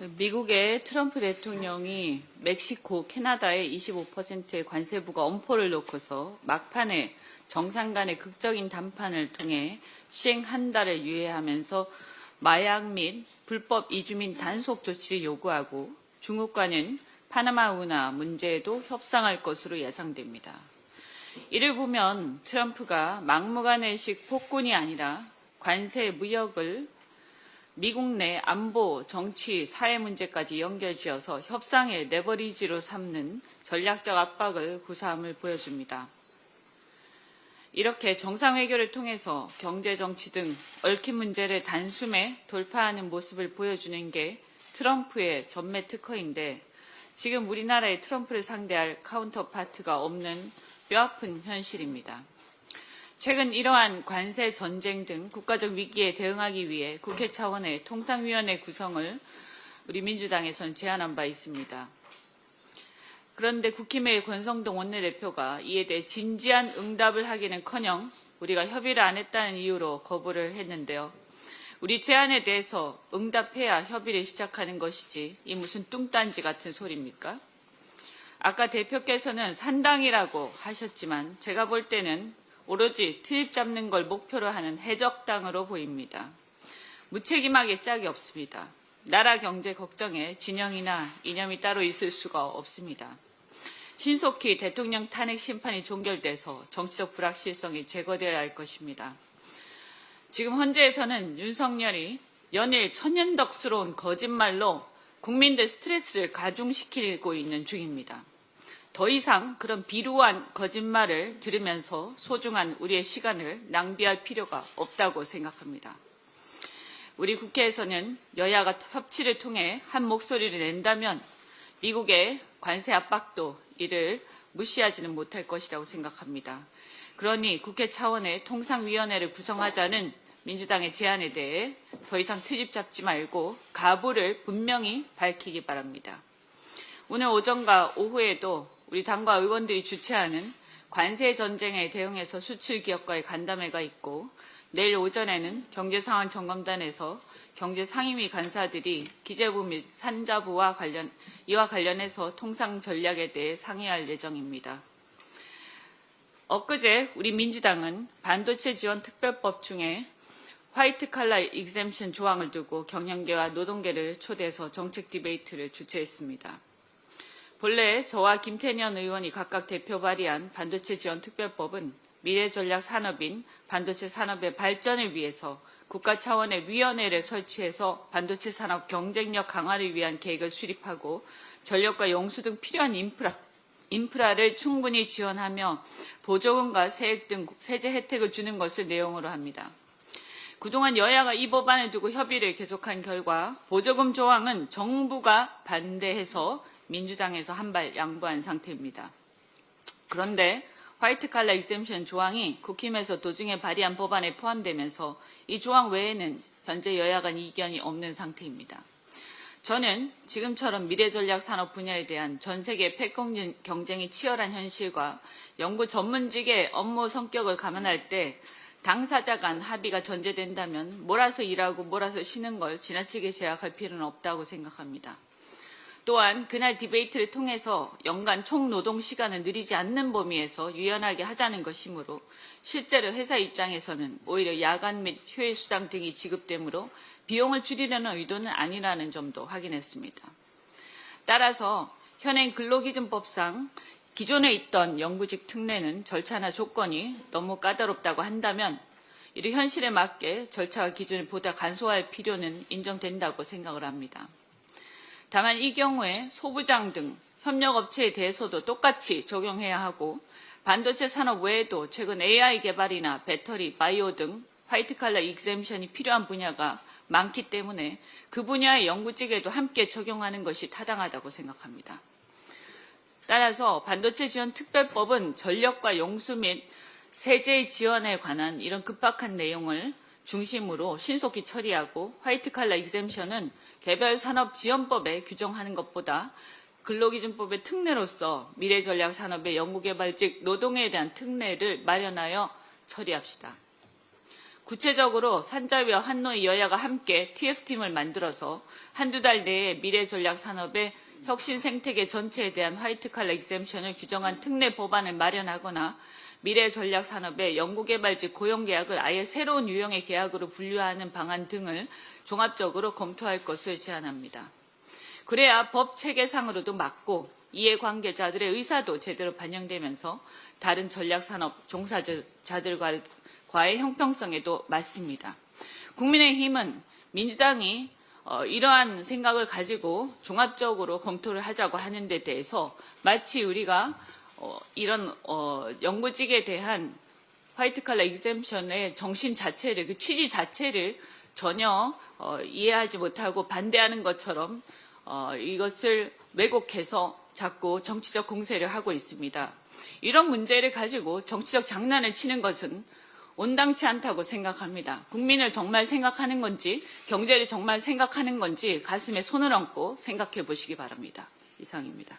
미국의 트럼프 대통령이 멕시코, 캐나다에 25%의 관세부과 엄포를 놓고서 막판에 정상 간의 극적인談판을 통해 시행 한 달을 유예하면서 마약 및 불법 이주민 단속 조치를 요구하고 중국과는 파나마 운하 문제에도 협상할 것으로 예상됩니다. 이를 보면 트럼프가 막무가내식 폭군이 아니라 관세 무역을 미국 내 안보, 정치, 사회 문제까지 연결지어서 협상의 레버리지로 삼는 전략적 압박을 구사함을 보여줍니다. 이렇게 정상회교를 통해서 경제, 정치 등 얽힌 문제를 단숨에 돌파하는 모습을 보여주는 게 트럼프의 전매 특허인데 지금 우리나라의 트럼프를 상대할 카운터파트가 없는 뼈아픈 현실입니다. 최근 이러한 관세 전쟁 등 국가적 위기에 대응하기 위해 국회 차원의 통상위원회 구성을 우리 민주당에선 제안한 바 있습니다. 그런데 국힘의 권성동 원내대표가 이에 대해 진지한 응답을 하기는커녕 우리가 협의를 안 했다는 이유로 거부를 했는데요. 우리 제안에 대해서 응답해야 협의를 시작하는 것이지 이 무슨 뚱딴지 같은 소리입니까? 아까 대표께서는 산당이라고 하셨지만 제가 볼 때는 오로지 트집 잡는 걸 목표로 하는 해적당으로 보입니다. 무책임하게 짝이 없습니다. 나라 경제 걱정에 진영이나 이념이 따로 있을 수가 없습니다. 신속히 대통령 탄핵 심판이 종결돼서 정치적 불확실성이 제거되어야 할 것입니다. 지금 헌재에서는 윤석열이 연일 천연덕스러운 거짓말로 국민들 스트레스를 가중시키고 있는 중입니다. 더 이상 그런 비루한 거짓말을 들으면서 소중한 우리의 시간을 낭비할 필요가 없다고 생각합니다. 우리 국회에서는 여야가 협치를 통해 한 목소리를 낸다면 미국의 관세 압박도 이를 무시하지는 못할 것이라고 생각합니다. 그러니 국회 차원의 통상위원회를 구성하자는 민주당의 제안에 대해 더 이상 트집 잡지 말고 가부를 분명히 밝히기 바랍니다. 오늘 오전과 오후에도 우리 당과 의원들이 주최하는 관세 전쟁에 대응해서 수출 기업과의 간담회가 있고 내일 오전에는 경제상황점검단에서 경제상임위 간사들이 기재부 및 산자부와 이와 관련해서 통상 전략에 대해 상의할 예정입니다. 엊그제 우리 민주당은 반도체 지원 특별법 중에 화이트 칼라 익셈션 조항을 두고 경영계와 노동계를 초대해서 정책 디베이트를 주최했습니다. 본래 저와 김태년 의원이 각각 대표 발의한 반도체 지원 특별법은 미래전략 산업인 반도체 산업의 발전을 위해서 국가 차원의 위원회를 설치해서 반도체 산업 경쟁력 강화를 위한 계획을 수립하고 전력과 용수 등 필요한 인프라를 충분히 지원하며 보조금과 세액 등 세제 혜택을 주는 것을 내용으로 합니다. 그동안 여야가 이 법안을 두고 협의를 계속한 결과 보조금 조항은 정부가 반대해서 민주당에서 한 발 양보한 상태입니다. 그런데 화이트 칼라 익셈션 조항이 국힘에서 도중에 발의한 법안에 포함되면서 이 조항 외에는 현재 여야 간 이견이 없는 상태입니다. 저는 지금처럼 미래전략 산업 분야에 대한 전 세계 패권 경쟁이 치열한 현실과 연구 전문직의 업무 성격을 감안할 때 당사자 간 합의가 전제된다면 몰아서 일하고 몰아서 쉬는 걸 지나치게 제약할 필요는 없다고 생각합니다. 또한 그날 디베이트를 통해서 연간 총노동 시간을 늘리지 않는 범위에서 유연하게 하자는 것이므로 실제로 회사 입장에서는 오히려 야간 및 휴일 수당 등이 지급되므로 비용을 줄이려는 의도는 아니라는 점도 확인했습니다. 따라서 현행 근로기준법상 기존에 있던 영구직 특례는 절차나 조건이 너무 까다롭다고 한다면 이를 현실에 맞게 절차와 기준을 보다 간소화할 필요는 인정된다고 생각을 합니다. 다만 이 경우에 소부장 등 협력업체에 대해서도 똑같이 적용해야 하고 반도체 산업 외에도 최근 AI 개발이나 배터리, 바이오 등 화이트칼라 익셈션이 필요한 분야가 많기 때문에 그 분야의 연구직에도 함께 적용하는 것이 타당하다고 생각합니다. 따라서 반도체 지원 특별법은 전력과 용수 및 세제 지원에 관한 이런 급박한 내용을 중심으로 신속히 처리하고 화이트 칼라 익셈션은 개별 산업 지원법에 규정하는 것보다 근로기준법의 특례로서 미래전략 산업의 연구개발직 노동에 대한 특례를 마련하여 처리합시다. 구체적으로 산자위와 한노이 여야가 함께 TF팀을 만들어서 한두 달 내에 미래 전략 산업의 혁신 생태계 전체에 대한 화이트 칼라 익셈션을 규정한 특례 법안을 마련하거나 미래 전략 산업의 연구개발직 고용계약을 아예 새로운 유형의 계약으로 분류하는 방안 등을 종합적으로 검토할 것을 제안합니다. 그래야 법 체계상으로도 맞고 이해관계자들의 의사도 제대로 반영되면서 다른 전략산업 종사자들과의 형평성에도 맞습니다. 국민의힘은 민주당이 이러한 생각을 가지고 종합적으로 검토를 하자고 하는 데 대해서 마치 우리가 이런 연구직에 대한 화이트 칼라 익셈션의 정신 자체를, 그 취지 자체를 전혀 이해하지 못하고 반대하는 것처럼 이것을 왜곡해서 자꾸 정치적 공세를 하고 있습니다. 이런 문제를 가지고 정치적 장난을 치는 것은 온당치 않다고 생각합니다. 국민을 정말 생각하는 건지, 경제를 정말 생각하는 건지 가슴에 손을 얹고 생각해 보시기 바랍니다. 이상입니다.